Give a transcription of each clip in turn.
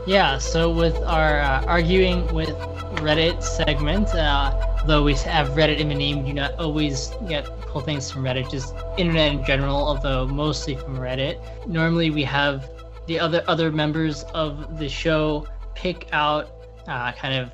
Yeah, so with our arguing with Reddit segment, though we have Reddit in the name, we do not always pull things from Reddit, just internet in general, although mostly from Reddit. Normally we have the other members of the show pick out kind of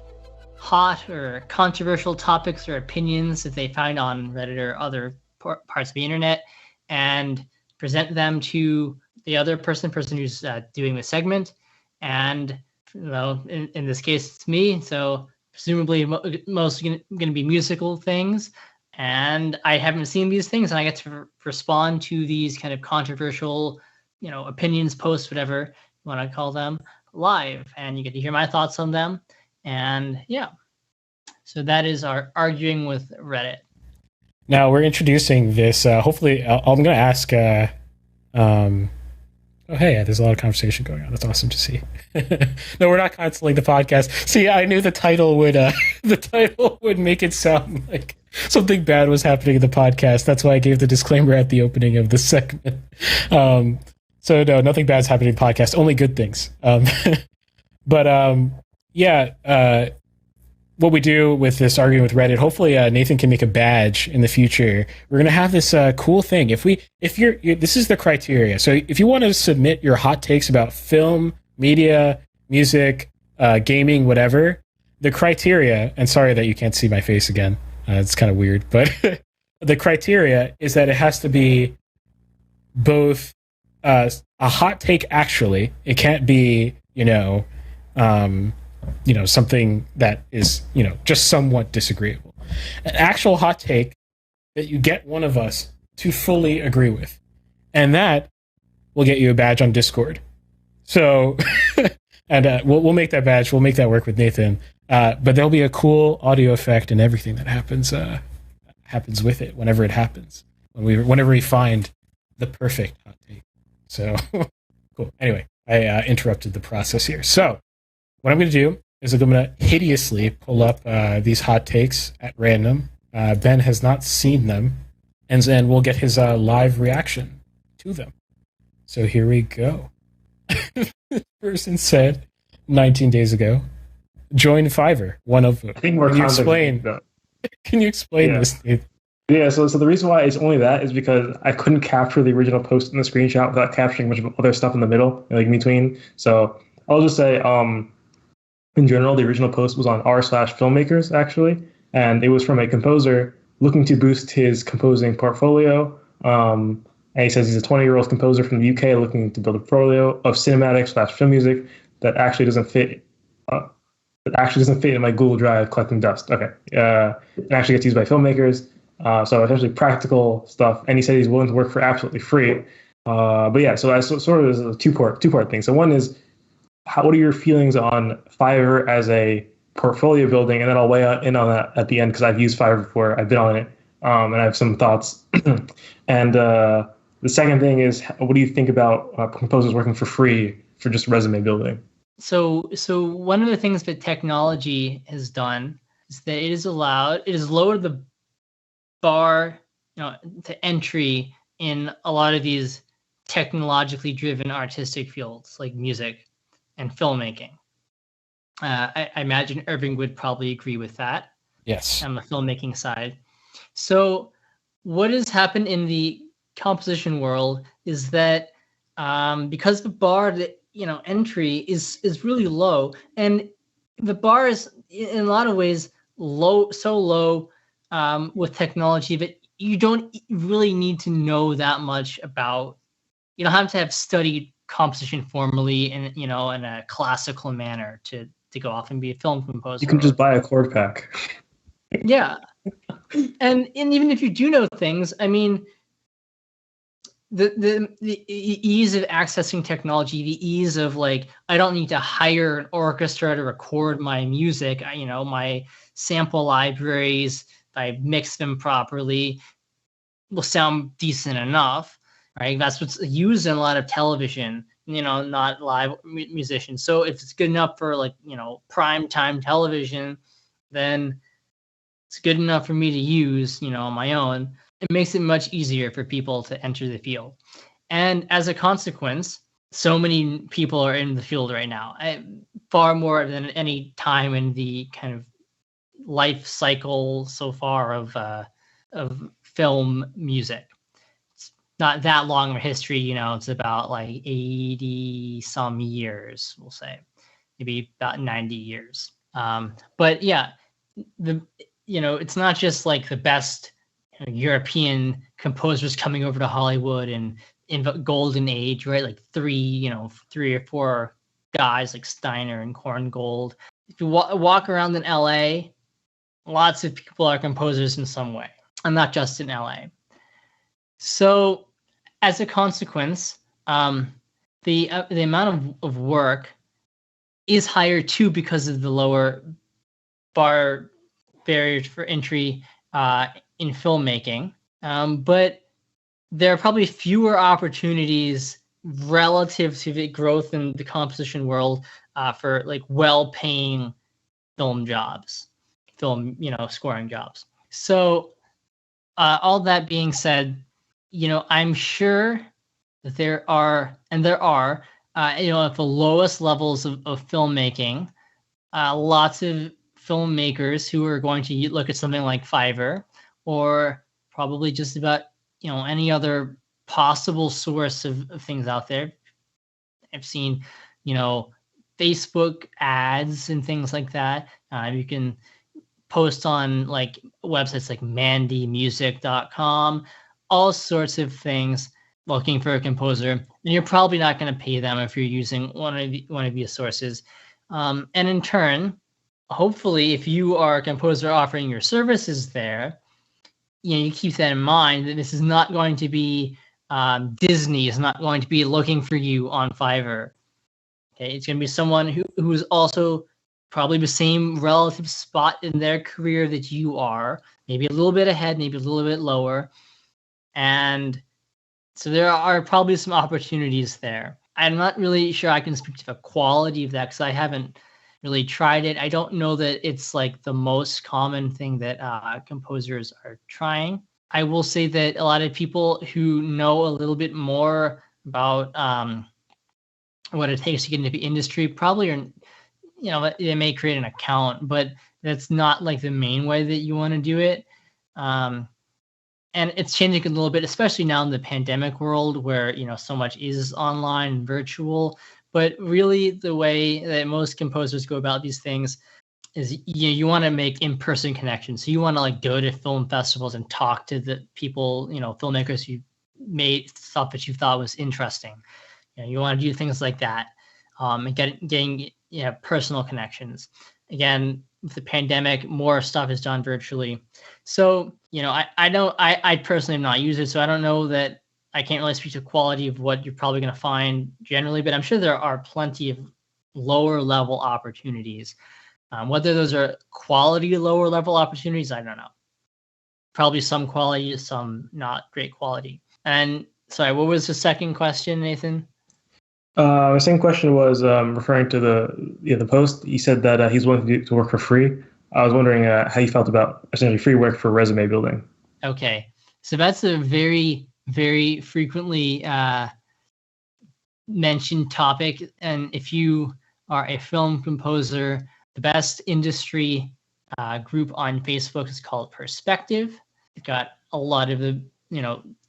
hot or controversial topics or opinions that they find on Reddit or other parts of the internet, and present them to the other person who's doing the segment. And in this case, it's me. So presumably, most going to be musical things. And I haven't seen these things, and I get to respond to these kind of controversial, opinions, posts, whatever you want to call them, live, and you get to hear my thoughts on them. And yeah, so that is our arguing with Reddit. Now we're introducing this. Hopefully, I'm going to ask. Oh, hey, there's a lot of conversation going on. That's awesome to see. No, we're not canceling the podcast. See, I knew the title would make it sound like something bad was happening in the podcast. That's why I gave the disclaimer at the opening of the segment. So no, nothing bad's happening in the podcast. Only good things. What we do with this arguing with Reddit, hopefully Nathan can make a badge in the future. We're going to have this cool thing. This is the criteria. So if you want to submit your hot takes about film, media, music, gaming, whatever, the criteria, and sorry that you can't see my face again. It's kind of weird, but the criteria is that it has to be both a hot take actually. It can't be, something that is, just somewhat disagreeable. An actual hot take that you get one of us to fully agree with. And that will get you a badge on Discord. So, and we'll make that badge. We'll make that work with Nathan. But there'll be a cool audio effect and everything that happens with it whenever it happens. Whenever we find the perfect hot take. So, cool. Anyway, I interrupted the process here. So, what I'm going to do is I'm going to hideously pull up these hot takes at random. Ben has not seen them, and then we'll get his live reaction to them. So here we go. This person said 19 days ago, join Fiverr, one of them. I think Can you explain this, Nathan? Yeah, so the reason why it's only that is because I couldn't capture the original post in the screenshot without capturing a bunch of other stuff in the middle, like in between. So I'll just say, in general, the original post was on r/filmmakers, actually, and it was from a composer looking to boost his composing portfolio. And he says he's a 20-year-old composer from the UK looking to build a portfolio of cinematic/film music that actually doesn't fit. In my Google Drive collecting dust. Okay, it actually gets used by filmmakers. So essentially practical stuff. And he said he's willing to work for absolutely free. But yeah, so that's sort of is a two-part thing. So one is, what are your feelings on Fiverr as a portfolio building? And then I'll weigh in on that at the end because I've used Fiverr before. I've been on it, and I have some thoughts. And the second thing is, what do you think about composers working for free for just resume building? So one of the things that technology has done is that it has lowered the bar, to entry in a lot of these technologically driven artistic fields like music and filmmaking. I imagine Irving would probably agree with that. Yes. On the filmmaking side. So what has happened in the composition world is that because the bar that entry is really low, and the bar is in a lot of ways so low with technology that you don't really need to know that much about. You don't have to have studied composition formally in a classical manner to go off and be a film composer. You can just buy a chord pack. Yeah. And even if you do know things, I mean, the ease of accessing technology, the ease of I don't need to hire an orchestra to record my music. My sample libraries, if I mix them properly, will sound decent enough, right? That's what's used in a lot of television, not live musicians. So if it's good enough for prime time television, then it's good enough for me to use, on my own. It makes it much easier for people to enter the field. And as a consequence, so many people are in the field right now, far more than any time in the kind of life cycle so far of film music. It's not that long of a history, it's about like 80 some years, we'll say, maybe about 90 years. But yeah, it's not just like the best European composers coming over to Hollywood and in the golden age, right? Like three or four guys like Steiner and Korngold. If you walk around in LA, lots of people are composers in some way, and not just in LA. So as a consequence, the amount of work is higher too because of the lower barriers for entry in filmmaking. But there are probably fewer opportunities relative to the growth in the composition world for like well-paying film scoring jobs. So all that being said, I'm sure that there are at the lowest levels of filmmaking, lots of filmmakers who are going to look at something like Fiverr, or probably just about any other possible source of things out there. I've seen Facebook ads and things like that. You can post on like websites like mandymusic.com, all sorts of things, looking for a composer, and you're probably not going to pay them if you're using one of these sources. And in turn, hopefully, if you are a composer offering your services there, you keep that in mind, that this is not going to be Disney is not going to be looking for you on Fiverr. Okay, it's going to be someone who's also probably the same relative spot in their career that you are, maybe a little bit ahead, maybe a little bit lower. And so there are probably some opportunities there. I'm not really sure I can speak to the quality of that because I haven't really tried it. I don't know that it's like the most common thing that composers are trying. I will say that a lot of people who know a little bit more about what it takes to get into the industry probably are, they may create an account, but that's not like the main way that you want to do it. And it's changing a little bit, especially now in the pandemic world where, so much is online and virtual. But really the way that most composers go about these things is you want to make in-person connections. So you want to like go to film festivals and talk to the people, filmmakers who made stuff that you thought was interesting. You want to do things like that, and getting personal connections. Again, with the pandemic, more stuff is done virtually. So, I personally am not a user, so I don't know that I can't really speak to quality of what you're probably going to find generally, but I'm sure there are plenty of lower level opportunities. Whether those are quality lower level opportunities, I don't know. Probably some quality, some not great quality. And sorry, what was the second question, Nathan? The same question was referring to the post. He said that he's willing to work for free. I was wondering how you felt about essentially free work for resume building. Okay, so that's a very, very frequently mentioned topic. And if you are a film composer, the best industry group on Facebook is called Perspective. It's got a lot of the,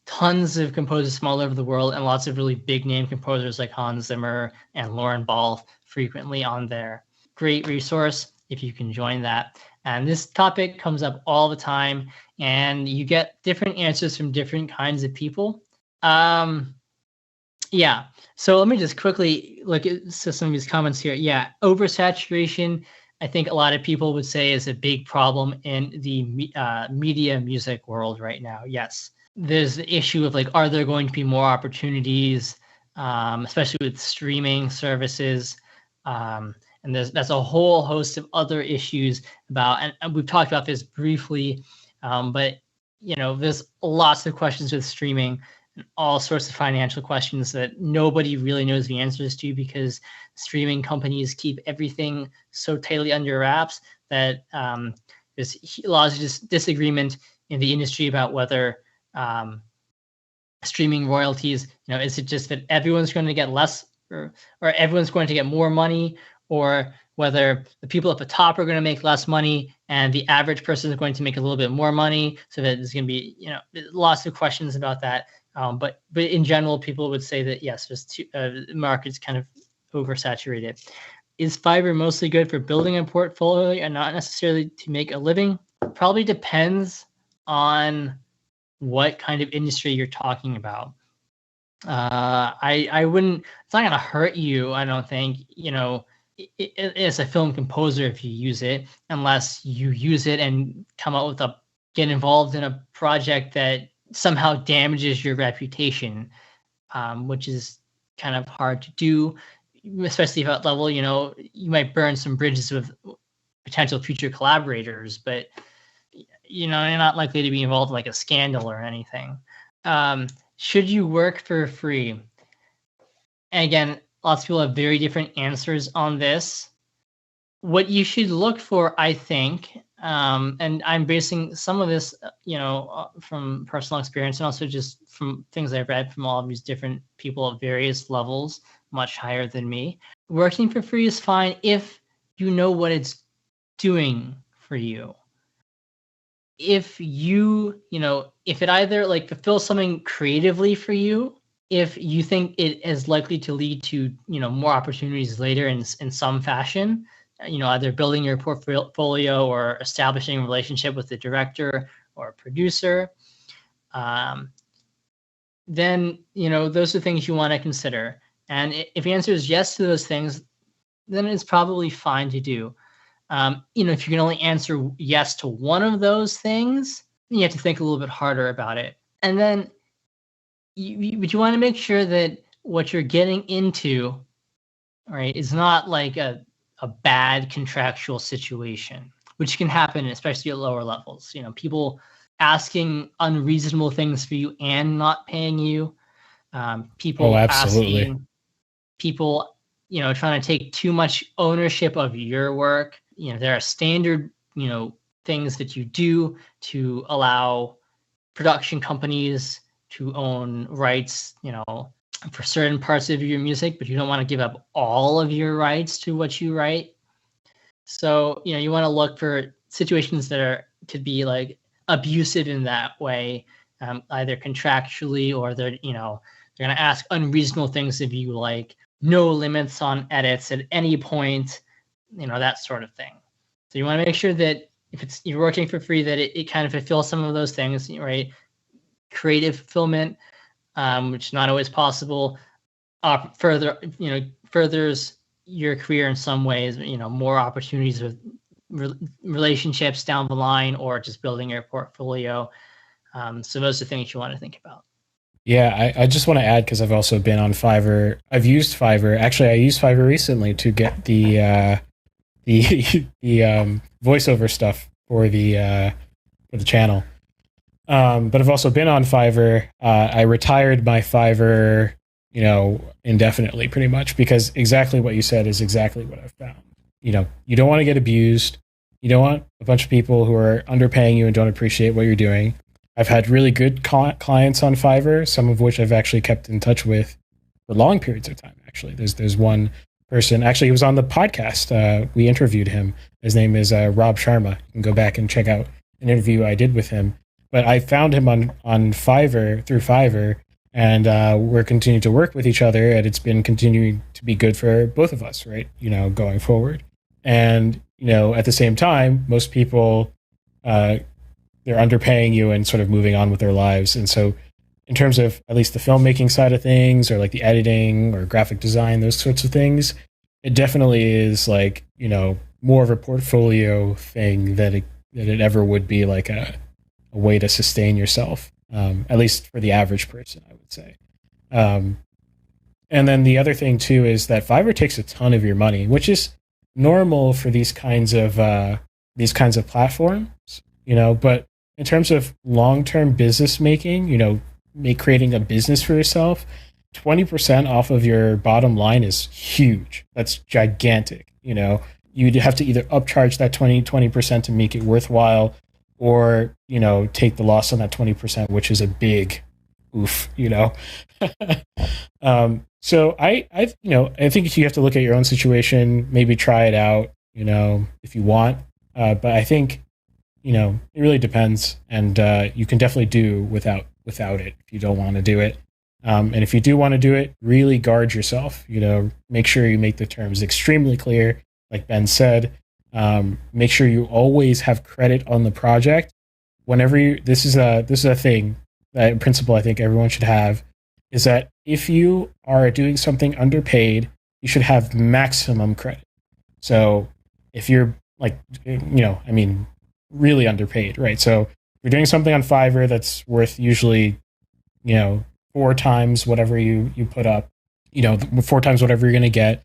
tons of composers from all over the world and lots of really big name composers like Hans Zimmer and Lauren Ball frequently on there. Great resource if you can join that. And this topic comes up all the time and you get different answers from different kinds of people. Yeah, so let me just quickly look at some of these comments here. Yeah, oversaturation, I think a lot of people would say is a big problem in the media music world right now. Yes. There's the issue of like, are there going to be more opportunities, especially with streaming services? And that's a whole host of other issues about, and we've talked about this briefly, but there's lots of questions with streaming and all sorts of financial questions that nobody really knows the answers to because streaming companies keep everything so tightly under wraps that there's lots of disagreement in the industry about whether streaming royalties, is it just that everyone's going to get less or everyone's going to get more money, or whether the people at the top are going to make less money and the average person is going to make a little bit more money. So that there's going to be, lots of questions about that. But in general, people would say that yes, the market's kind of oversaturated. Is Fiverr mostly good for building a portfolio and not necessarily to make a living? Probably depends on what kind of industry you're talking about. I wouldn't. It's not going to hurt you, I don't think. As a film composer, if you use it, unless you use it and get involved in a project that somehow damages your reputation, which is kind of hard to do, especially at that level. You might burn some bridges with potential future collaborators, but you're not likely to be involved in like a scandal or anything. Should you work for free? And again, lots of people have very different answers on this. What you should look for, I think, and I'm basing some of this, from personal experience and also just from things I've read from all of these different people at various levels, much higher than me. Working for free is fine if you know what it's doing for you. If if it either like fulfills something creatively for you, if you think it is likely to lead to, more opportunities later in some fashion, either building your portfolio or establishing a relationship with the director or producer, then, those are things you want to consider. And if the answer is yes to those things, then it's probably fine to do. If you can only answer yes to one of those things, then you have to think a little bit harder about it. And then but you want to make sure that what you're getting into, right, is not like a bad contractual situation, which can happen, especially at lower levels. People asking unreasonable things for you and not paying you. People asking, people, trying to take too much ownership of your work. There are standard, things that you do to allow production companies to own rights, for certain parts of your music, but you don't want to give up all of your rights to what you write. So, you want to look for situations that could be like abusive in that way, either contractually or they're going to ask unreasonable things of you, like no limits on edits at any point, that sort of thing. So you want to make sure that if you're working for free, that it kind of fulfills some of those things, right? Creative fulfillment, which is not always possible, furthers your career in some ways, more opportunities with relationships down the line, or just building your portfolio. So those are things you want to think about. Yeah, I just want to add, because I've also been on Fiverr. I've used Fiverr. Actually, I used Fiverr recently to get the voiceover stuff for the channel. But I've also been on Fiverr. I retired my Fiverr, indefinitely, pretty much, because exactly what you said is exactly what I've found. You don't want to get abused. You don't want a bunch of people who are underpaying you and don't appreciate what you're doing. I've had really good clients on Fiverr, some of which I've actually kept in touch with for long periods of time. Actually, there's one person. Actually, he was on the podcast. We interviewed him. His name is Rob Sharma. You can go back and check out an interview I did with him. But I found him on Fiverr, through Fiverr, and we're continuing to work with each other, and it's been continuing to be good for both of us, right? Going forward. And at the same time, most people they're underpaying you and sort of moving on with their lives. And so in terms of at least the filmmaking side of things, or like the editing or graphic design, those sorts of things, it definitely is like, more of a portfolio thing than it ever would be like a way to sustain yourself, at least for the average person, I would say. And then the other thing too is that Fiverr takes a ton of your money, which is normal for these kinds of platforms, but in terms of long-term business making, creating a business for yourself, 20% off of your bottom line is huge. That's gigantic. You'd have to either upcharge that 20% to make it worthwhile, or, take the loss on that 20%, which is a big oof, you know. So I think you have to look at your own situation, maybe try it out, you know, if you want. But I think, you know, it really depends, and you can definitely do without it if you don't want to do it. And if you do want to do it, really guard yourself. You know, make sure you make the terms extremely clear, like Ben said. Make sure you always have credit on the project. Whenever you, this is a thing, that principle I think everyone should have, is that if you are doing something underpaid, you should have maximum credit. So if you're like, you know, I mean, really underpaid, right? So if you're doing something on Fiverr that's worth usually, you know, 4 times whatever you put up, you know, 4 times whatever you're going to get,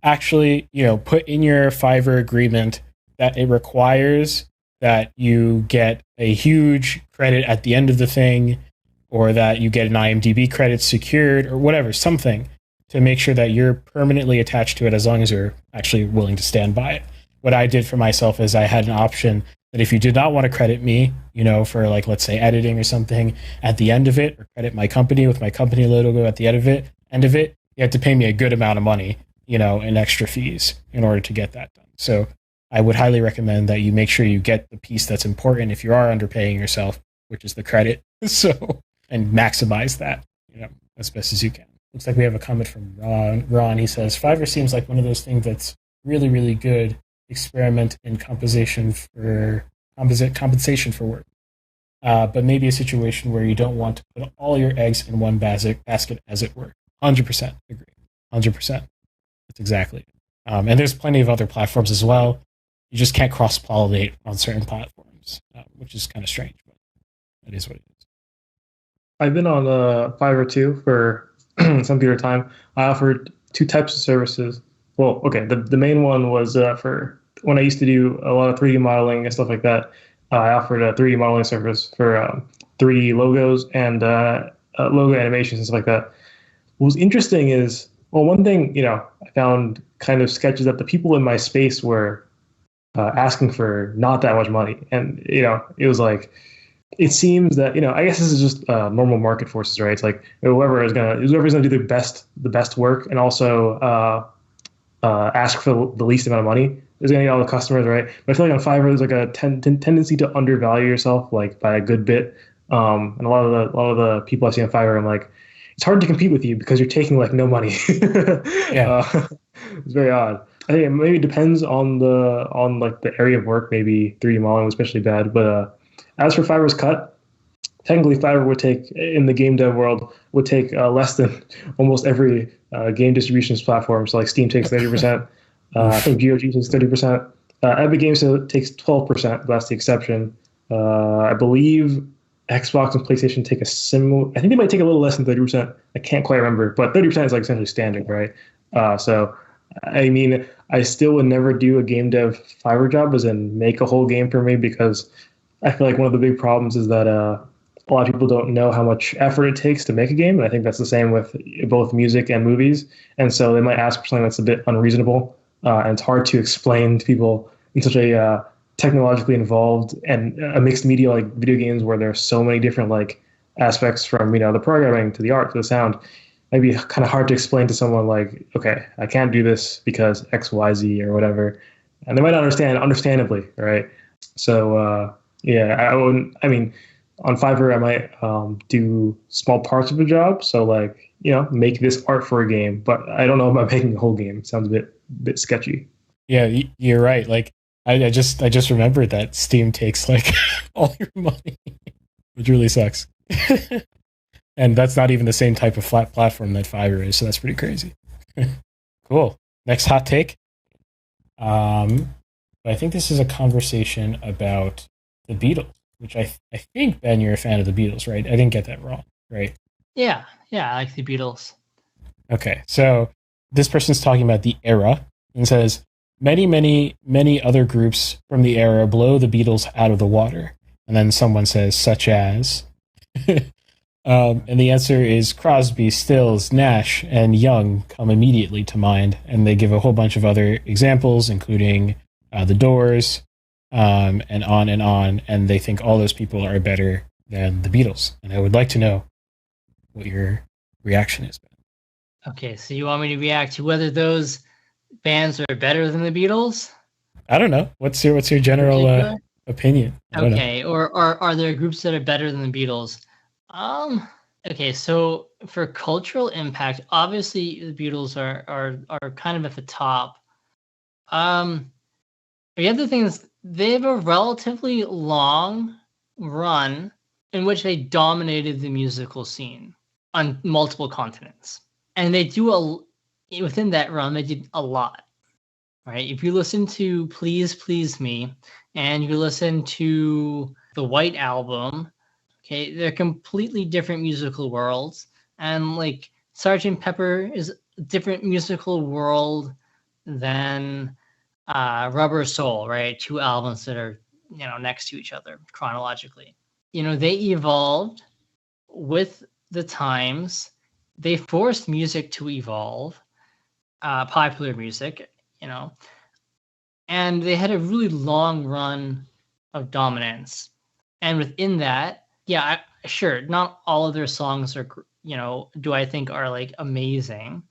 actually, you know, put in your Fiverr agreement that it requires that you get a huge credit at the end of the thing, or that you get an IMDb credit secured, or whatever, something to make sure that you're permanently attached to it as long as you're actually willing to stand by it. What I did for myself is I had an option that if you did not want to credit me, you know, for like, let's say editing or something at the end of it, or credit my company with my company logo at the end of it, you have to pay me a good amount of money, you know, in extra fees in order to get that done. So I would highly recommend that you make sure you get the piece that's important if you are underpaying yourself, which is the credit. So, and maximize that, you know, as best as you can. Looks like we have a comment from Ron. He says, Fiverr seems like one of those things that's really, really good experiment in compensation for work. But maybe a situation where you don't want to put all your eggs in one basket, as it were. 100% agree. 100%. That's exactly it. And there's plenty of other platforms as well. You just can't cross-pollinate on certain platforms, which is kind of strange, but it is what it is. I've been on Fiverr too for some period of time. I offered 2 types of services. Well, okay, the main one was for when I used to do a lot of 3D modeling and stuff like that. I offered a 3D modeling service for 3D logos and logo animations and stuff like that. What was interesting is, well, one thing, you know, I found kind of sketchy that the people in my space were asking for not that much money. And, you know, it was like, it seems that, you know, I guess this is just normal market forces, right? It's like whoever's gonna do the best work, and also ask for the least amount of money is gonna get all the customers, right? But I feel like on Fiverr there's like a tendency to undervalue yourself, like by a good bit. And a lot of the people I see on Fiverr, I'm like, it's hard to compete with you because you're taking like no money. Yeah, it's very odd. I think it maybe depends on like the area of work. Maybe 3D modeling was especially bad, but as for Fiverr's cut, technically Fiverr would take, in the game dev world, would take less than almost every game distributions platform. So like Steam takes 30%, I think GOG takes 30%. Epic Games takes 12%, but that's the exception. I believe Xbox and PlayStation take a similar, I think they might take a little less than 30%. I can't quite remember, but 30% is like essentially standard, right? So, I mean, I still would never do a game dev Fiverr job as in make a whole game for me, because I feel like one of the big problems is that a lot of people don't know how much effort it takes to make a game. And I think that's the same with both music and movies. And so they might ask for something that's a bit unreasonable. And it's hard to explain to people in such a technologically involved and a mixed media like video games, where there are so many different like aspects from, you know, the programming to the art to the sound. It'd be kind of hard to explain to someone like, okay, I can't do this because X, Y, Z or whatever. And they might not understand, understandably, right? So, yeah, I mean, on Fiverr, I might do small parts of a job. So like, you know, make this art for a game, but I don't know about making a whole game. It sounds a bit sketchy. Yeah, you're right. Like I just remembered that Steam takes like all your money, which really sucks. And that's not even the same type of flat platform that Fiverr is. So that's pretty crazy. Cool. Next hot take. I think this is a conversation about the Beatles, which I think, Ben, you're a fan of the Beatles, right? I didn't get that wrong, right? Yeah, I like the Beatles. Okay, so this person's talking about the era and says, many other groups from the era blow the Beatles out of the water. And then someone says, such as... and the answer is Crosby, Stills, Nash, and Young come immediately to mind. And they give a whole bunch of other examples, including The Doors, and on, and they think all those people are better than the Beatles. And I would like to know what your reaction is. Okay, so you want me to react to whether those bands are better than the Beatles? I don't know. What's your general opinion? I don't know. Okay, or are there groups that are better than the Beatles? Okay, so for cultural impact, obviously the Beatles are kind of at the top. The other thing is they have a relatively long run in which they dominated the musical scene on multiple continents. And they do within that run, they did a lot. Right? If you listen to Please Please Me and you listen to the White Album, okay, they're completely different musical worlds. And like Sgt. Pepper is a different musical world than Rubber Soul, right? Two albums that are, next to each other chronologically. They evolved with the times. They forced music to evolve, popular music, and they had a really long run of dominance. And within that, yeah, sure, not all of their songs are, do I think are like amazing.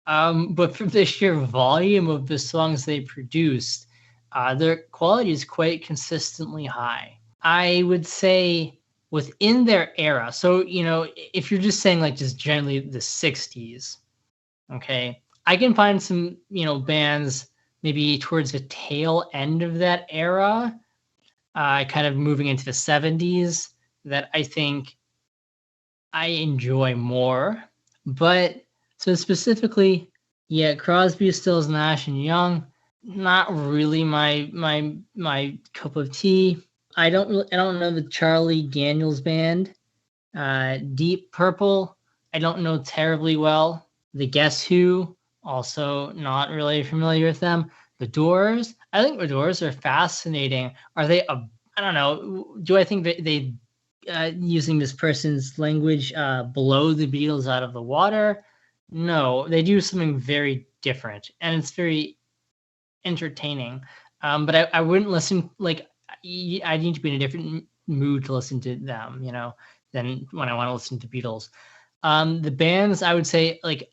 But from the sheer volume of the songs they produced, their quality is quite consistently high. I would say within their era. So, if you're just saying like just generally the 60s, okay, I can find some, bands maybe towards the tail end of that era, kind of moving into the 70s that I think I enjoy more. But so specifically, yeah, Crosby, Stills, Nash and Young, not really my cup of tea. I don't know the Charlie Daniels Band. Deep Purple, I don't know terribly well. The Guess Who, also not really familiar with them. The Doors, I think the Doors are fascinating. Are they I don't know. Do I think that they using this person's language, blow the Beatles out of the water? No, they do something very different, and it's very entertaining. But I wouldn't listen, like, I need to be in a different mood to listen to them, than when I want to listen to Beatles. The bands, I would say, like,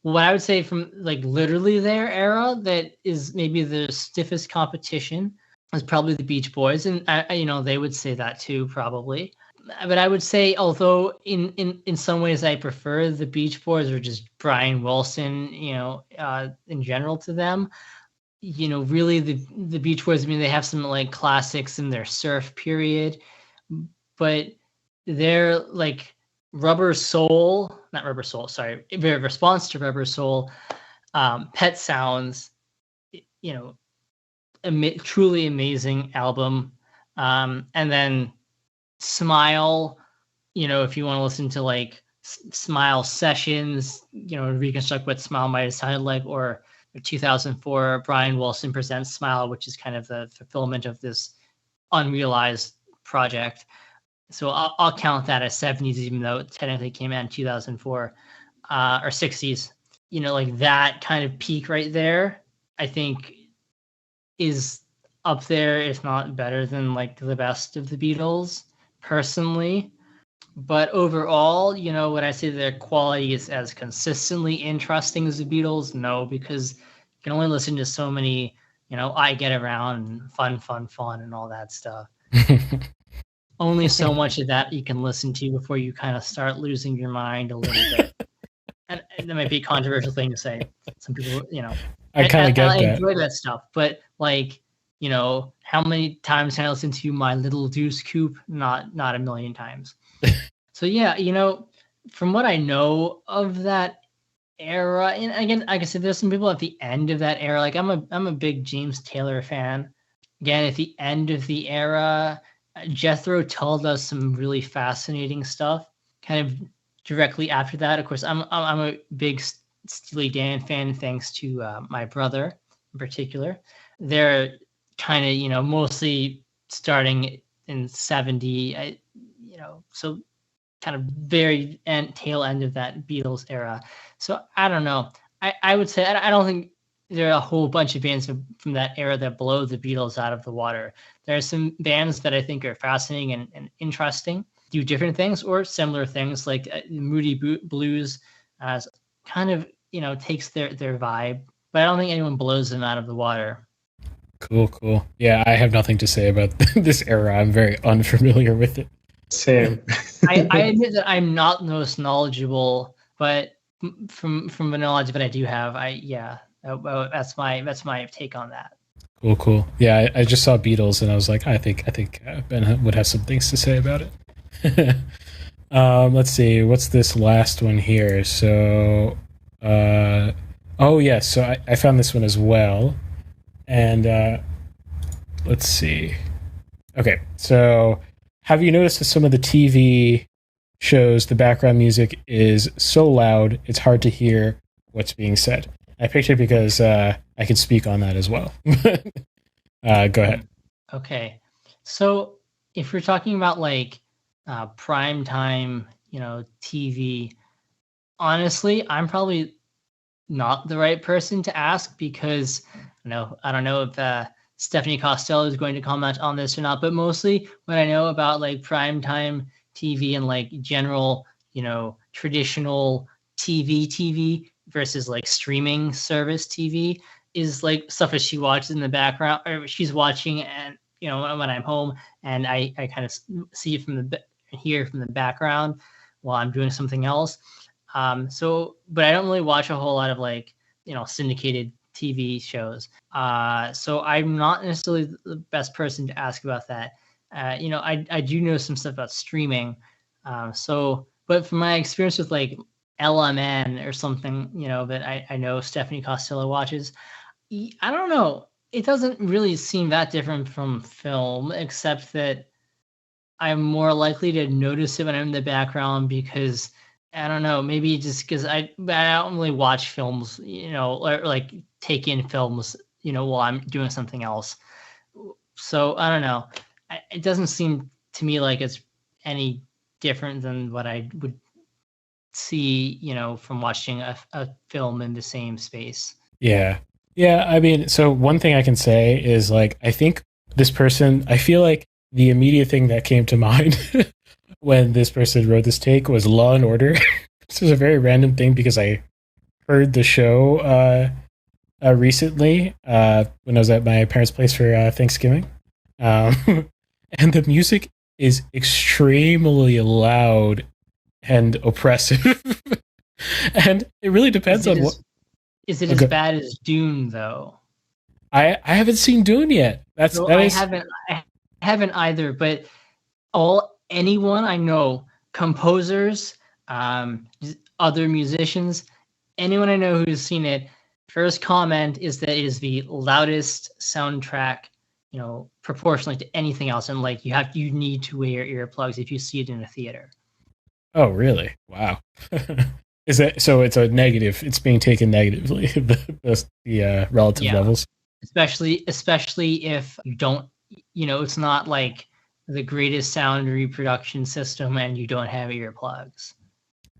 what I would say from like literally their era that is maybe the stiffest competition is probably the Beach Boys, and they would say that too probably. But I would say, although in some ways I prefer the Beach Boys or just Brian Wilson, in general to them. Really the Beach Boys, I mean, they have some like classics in their surf period, but they're like not Rubber Soul, sorry, their response to Rubber Soul, Pet Sounds, truly amazing album. And then Smile, if you want to listen to like Smile Sessions, reconstruct what Smile might have sounded like, or 2004 Brian Wilson Presents Smile, which is kind of the fulfillment of this unrealized project. So I'll count that as 70s, even though it technically came out in 2004 or 60s. Like that kind of peak right there, I think is up there, if not better than like the best of the Beatles, personally. But overall, when I say their quality is as consistently interesting as the Beatles, no, because you can only listen to so many, I Get Around and Fun and all that stuff. Only so much of that you can listen to before you kind of start losing your mind a little bit. And that might be a controversial thing to say. Some people, I kind of get that. I enjoy that stuff, but like, how many times can I listen to My Little Deuce Coupe? Not a million times. So yeah, from what I know of that era, and again, like I said, there's some people at the end of that era. Like I'm a big James Taylor fan. Again, at the end of the era, Jethro Tull does some really fascinating stuff. Kind of directly after that, of course, I'm a big Steely Dan fan, thanks to my brother in particular. They're kind of mostly starting in 70, so kind of very tail end of that Beatles era. So I don't know. I would say I don't think there are a whole bunch of bands from that era that blow the Beatles out of the water. There are some bands that I think are fascinating and interesting. do different things or similar things. Like Moody Blues kind of takes their vibe, but I don't think anyone blows them out of the water. Cool. Yeah, I have nothing to say about this era. I'm very unfamiliar with it. Same. I admit that I'm not the most knowledgeable, but from the knowledge that I do have, that's my take on that. Cool. Yeah, I just saw Beatles and I was like, I think Ben would have some things to say about it. Let's see, what's this last one here? So, so I found this one as well, and let's see. Okay, so have you noticed that some of the TV shows, the background music is so loud it's hard to hear what's being said? I picked it because I can speak on that as well. Go ahead. Okay, so if we're talking about like prime time, TV, honestly, I'm probably not the right person to ask because I don't know if Stephanie Costello is going to comment on this or not, but mostly what I know about like prime time TV and like general, traditional TV versus like streaming service TV is like stuff that she watches in the background or she's watching, and when I'm home and I kind of see it hear from the background while I'm doing something else. But I don't really watch a whole lot of like syndicated TV shows. So I'm not necessarily the best person to ask about that. I do know some stuff about streaming. But from my experience with like LMN or something, that I know Stephanie Costello watches, I don't know. It doesn't really seem that different from film, except that I'm more likely to notice it when I'm in the background because I don't know, maybe just because I don't really watch films, or like take in films, while I'm doing something else. So I don't know. It doesn't seem to me like it's any different than what I would see, from watching a film in the same space. Yeah. I mean, so one thing I can say is like, I think this person, I feel like the immediate thing that came to mind when this person wrote this take was Law and Order. This is a very random thing because I heard the show recently when I was at my parents' place for Thanksgiving. And the music is extremely loud and oppressive. And it really depends on what... Is it as bad as Dune, though? I haven't seen Dune yet. I haven't either, but anyone I know, composers, other musicians, anyone I know who's seen it, first comment is that it is the loudest soundtrack, proportionally to anything else, and like you need to wear earplugs if you see it in a theater. Oh, really? Wow. Is that so? It's a negative. It's being taken negatively. the relative levels, especially if you don't. It's not like the greatest sound reproduction system, and you don't have earplugs.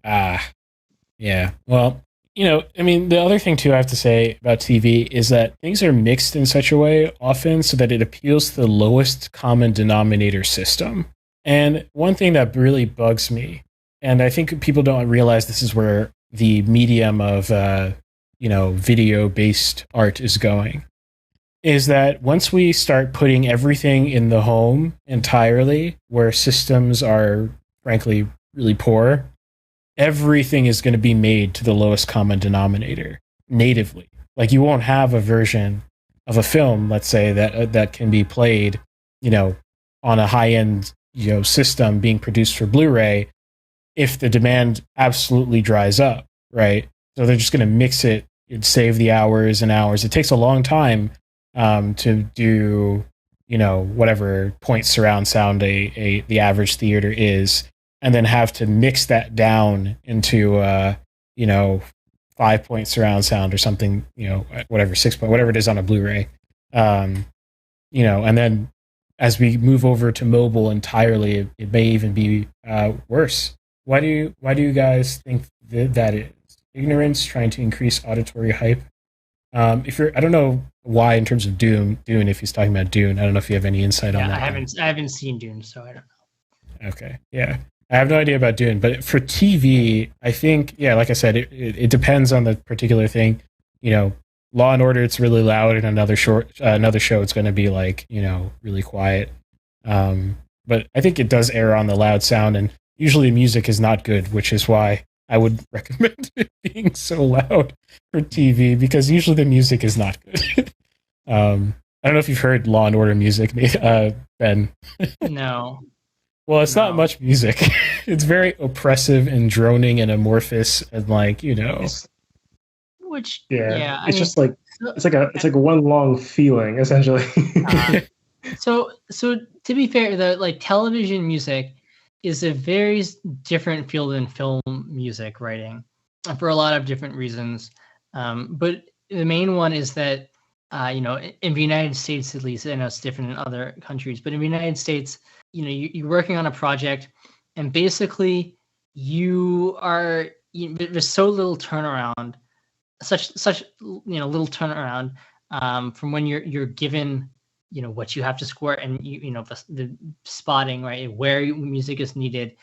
Yeah. Well, I mean, the other thing too I have to say about TV is that things are mixed in such a way often so that it appeals to the lowest common denominator system. And one thing that really bugs me, and I think people don't realize this is where the medium of, video-based art is going, is that once we start putting everything in the home entirely, where systems are, frankly, really poor, everything is going to be made to the lowest common denominator natively. Like you won't have a version of a film, let's say, that can be played, on a high-end, system being produced for Blu-ray, if the demand absolutely dries up, right? So they're just going to mix it and save the hours and hours. It takes a long time to do, whatever point surround sound the average theater is, and then have to mix that down into, 5-point surround sound or something, whatever, 6-point, whatever it is on a Blu-ray. And then as we move over to mobile entirely, it may even be worse. Why do you guys think that is? Ignorance, trying to increase auditory hype? I don't know why in terms of Dune, if he's talking about Dune. I don't know if you have any insight on that. I haven't seen Dune, so I don't know. Okay. Yeah. I have no idea about Dune, but for TV, I think, yeah, like I said, it depends on the particular thing. You know, Law and Order, it's really loud, and another show, it's going to be like, really quiet. But I think it does err on the loud sound, and usually music is not good, which is why I would recommend it being so loud for TV, because usually the music is not good. I don't know if you've heard Law and Order music, Ben. No. Well, it's not much music. It's very oppressive and droning and amorphous and Which it's just like it's like a one long feeling essentially. So to be fair though, like television music is a very different field than film music writing for a lot of different reasons. But the main one is that in the United States, at least, I know it's different in other countries, but in the United States, you're working on a project, and basically there's so little turnaround, such little turnaround from when you're given what you have to score, and the spotting, right, where music is needed.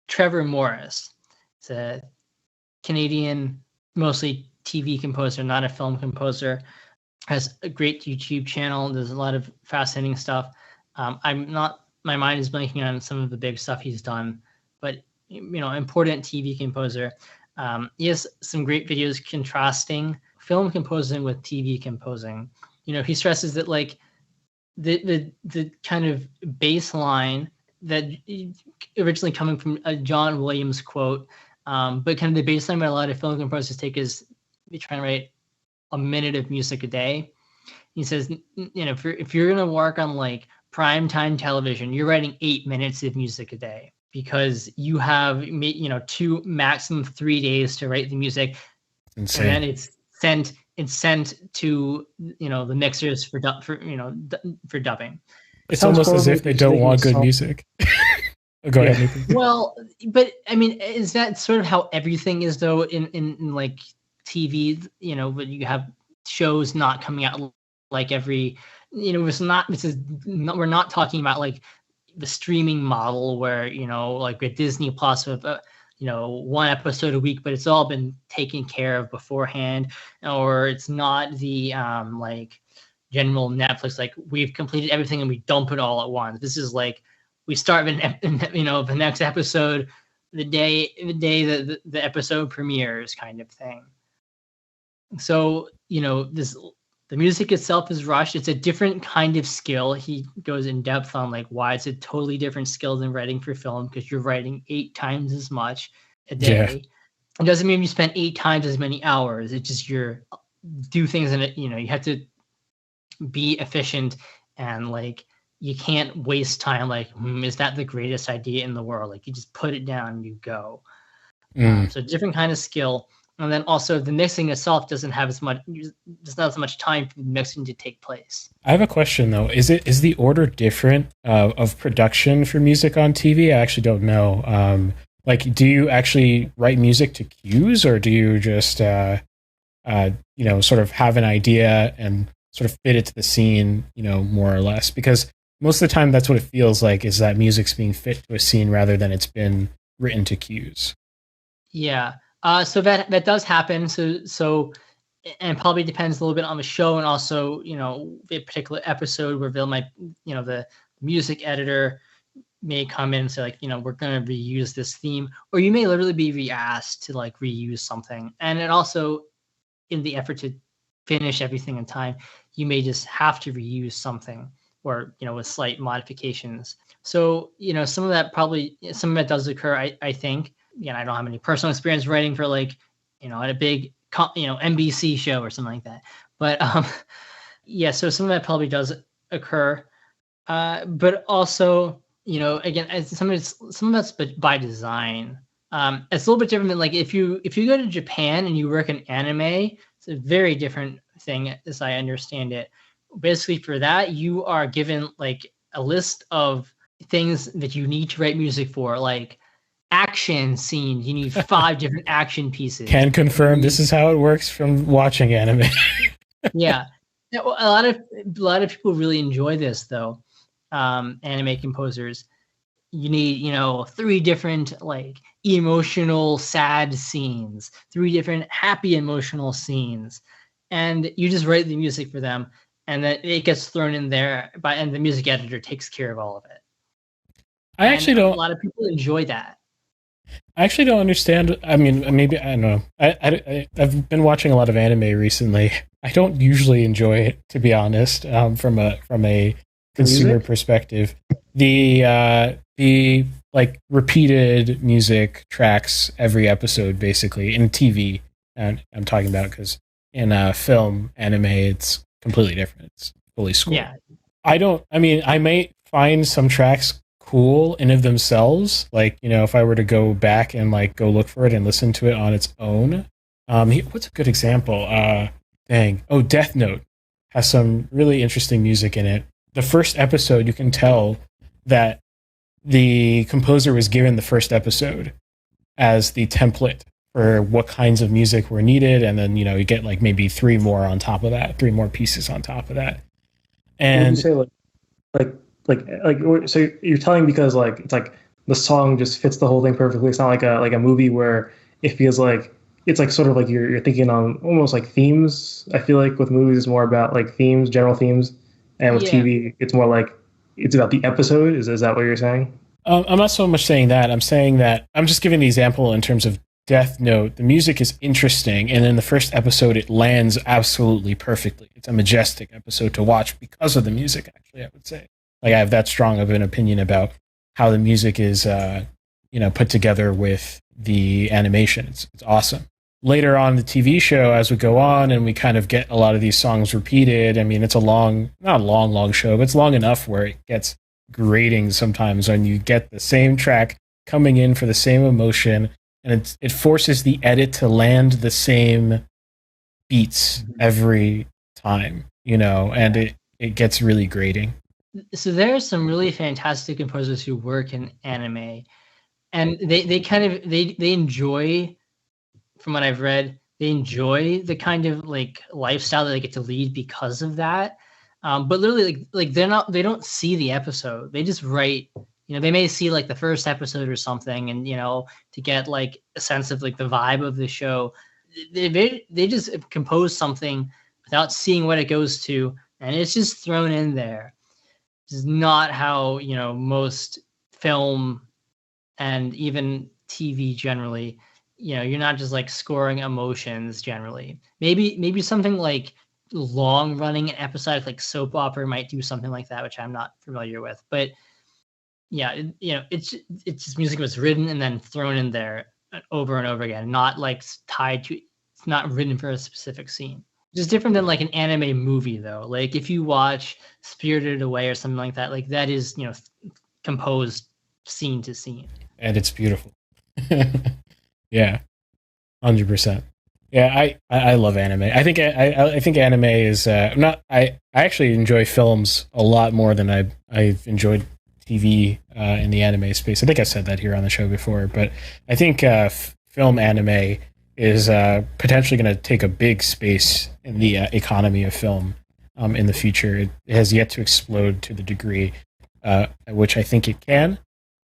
Trevor Morris, it's a Canadian, mostly TV composer, not a film composer, has a great YouTube channel. There's a lot of fascinating stuff. My mind is blanking on some of the big stuff he's done, but important TV composer. He has some great videos contrasting film composing with TV composing. He stresses that like the kind of baseline that originally coming from a John Williams quote, but kind of the baseline that a lot of film composers take is they try to write a minute of music a day. He says, if you're gonna work on like primetime television, you're writing 8 minutes of music a day, because you have 2, maximum 3 days to write the music. Insane. And then it's sent to the mixers for dubbing. It's almost as if they don't want good music. Go ahead, Nathan. Well, but I mean, is that sort of how everything is though in like TV? But you have shows not coming out like every. We're not talking about like the streaming model where like with Disney Plus with one episode a week, but it's all been taken care of beforehand, or it's not the like general Netflix, like we've completed everything and we dump it all at once. This is like we start the next episode the day that the episode premieres, kind of thing. So the music itself is rushed. It's a different kind of skill. He goes in depth on like why it's a totally different skill than writing for film, because you're writing 8 times as much a day. Yeah. It doesn't mean you spend 8 times as many hours. It's just do things in it. You have to be efficient, and like you can't waste time. Like, is that the greatest idea in the world? Like you just put it down and you go. So different kind of skill. And then also the mixing itself doesn't have as much time for mixing to take place. I have a question though. Is the order different of production for music on TV? I actually don't know. Like, do you actually write music to cues, or do you just sort of have an idea and sort of fit it to the scene, more or less? Because most of the time that's what it feels like, is that music's being fit to a scene rather than it's been written to cues. Yeah. So that does happen. So, and probably depends a little bit on the show, and also, a particular episode where the music editor may come in and say like, we're going to reuse this theme, or you may literally be re-asked to like reuse something. And it also, in the effort to finish everything in time, you may just have to reuse something, or, with slight modifications. So, some of that does occur, I think. Again, I don't have any personal experience writing for like, at a big, NBC show or something like that. But so some of that probably does occur. But also, again, some of that's by design. It's a little bit different than like if you go to Japan and you work in anime, it's a very different thing as I understand it. Basically, for that, you are given like a list of things that you need to write music for, like action scenes. You need 5 different action pieces. Can confirm this is how it works from watching anime. Yeah. A lot of people really enjoy this though. Anime composers, you need, 3 different like emotional sad scenes, 3 different happy emotional scenes, and you just write the music for them, and then it gets thrown in there and the music editor takes care of all of it. I actually don't. A lot of people enjoy that. I actually don't understand. I mean, maybe I don't know. I've been watching a lot of anime recently. I don't usually enjoy it, to be honest. From a consumer perspective, the like repeated music tracks every episode, basically in TV. And I'm talking about because in film anime, it's completely different. It's fully scored. Yeah. I mean, I may find some tracks cool in of themselves, like, if I were to go back and like go look for it and listen to it on its own. What's a good example? Death Note has some really interesting music in it. The first episode, you can tell that the composer was given the first episode as the template for what kinds of music were needed, and then you get like maybe 3 more on top of that, 3 more pieces on top of that. And would you say so you're telling because like it's like the song just fits the whole thing perfectly. It's not like a movie where it feels like it's like sort of like you're thinking on almost like themes. I feel like with movies it's more about like themes, general themes, and with TV it's more like it's about the episode. Is that what you're saying? I'm not so much saying that. I'm saying that I'm just giving the example in terms of Death Note. The music is interesting, and in the first episode it lands absolutely perfectly. It's a majestic episode to watch because of the music, actually, I would say. Like, I have that strong of an opinion about how the music is put together with the animation. It's awesome. Later on the TV show, as we go on and we kind of get a lot of these songs repeated, I mean, it's not a long show, but it's long enough where it gets grating sometimes when you get the same track coming in for the same emotion, and it forces the edit to land the same beats every time, and it gets really grating. So there are some really fantastic composers who work in anime, and they enjoy, from what I've read, they enjoy the kind of like lifestyle that they get to lead because of that. But literally, like they don't see the episode. They just write. They may see like the first episode or something, and to get like a sense of like the vibe of the show, they just compose something without seeing what it goes to, and it's just thrown in there. This is not how most film and even TV generally. You're not just like scoring emotions generally. Maybe something like long running episodic like soap opera might do something like that, which I'm not familiar with. But yeah, it's just music was written and then thrown in there over and over again, not like tied to. It's not written for a specific scene. Just different than like an anime movie, though. Like if you watch Spirited Away or something like that, like that is composed scene to scene, and it's beautiful. Yeah, 100%. Yeah, I love anime. I think anime is not. I actually enjoy films a lot more than I've enjoyed TV in the anime space. I think I said that here on the show before, but I think film anime is potentially going to take a big space in the economy of film in the future. It has yet to explode to the degree which I think it can,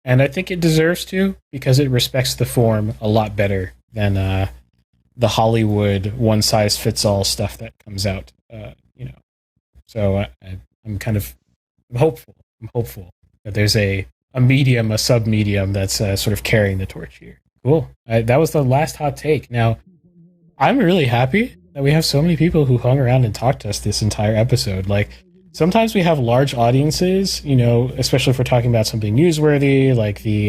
and I think it deserves to, because it respects the form a lot better than the Hollywood one-size-fits-all stuff that comes out. So I'm hopeful. I'm hopeful that there's a medium, a sub-medium that's sort of carrying the torch here. Cool. That was the last hot take. Now, I'm really happy that we have so many people who hung around and talked to us this entire episode. Like, sometimes we have large audiences, especially if we're talking about something newsworthy, like the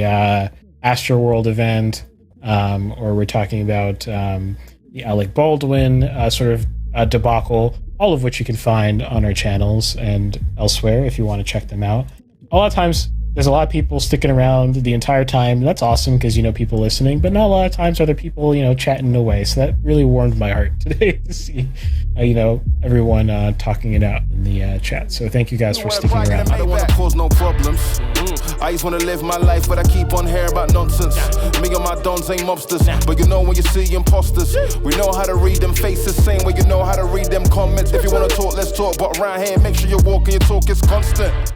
Astroworld event, or we're talking about the Alec Baldwin sort of debacle, all of which you can find on our channels and elsewhere if you want to check them out. A lot of times, there's a lot of people sticking around the entire time. That's awesome because, people listening, but not a lot of times are there people, chatting away. So that really warmed my heart today to see, everyone talking it out in the chat. So thank you guys for sticking around. I don't want to cause no problems. I just want to live my life, but I keep on hearing about nonsense. Me and my dons ain't mobsters, but when you see imposters, we know how to read them faces, same way you know how to read them comments. If you want to talk, let's talk, but around here, make sure you're walking your talk is constant.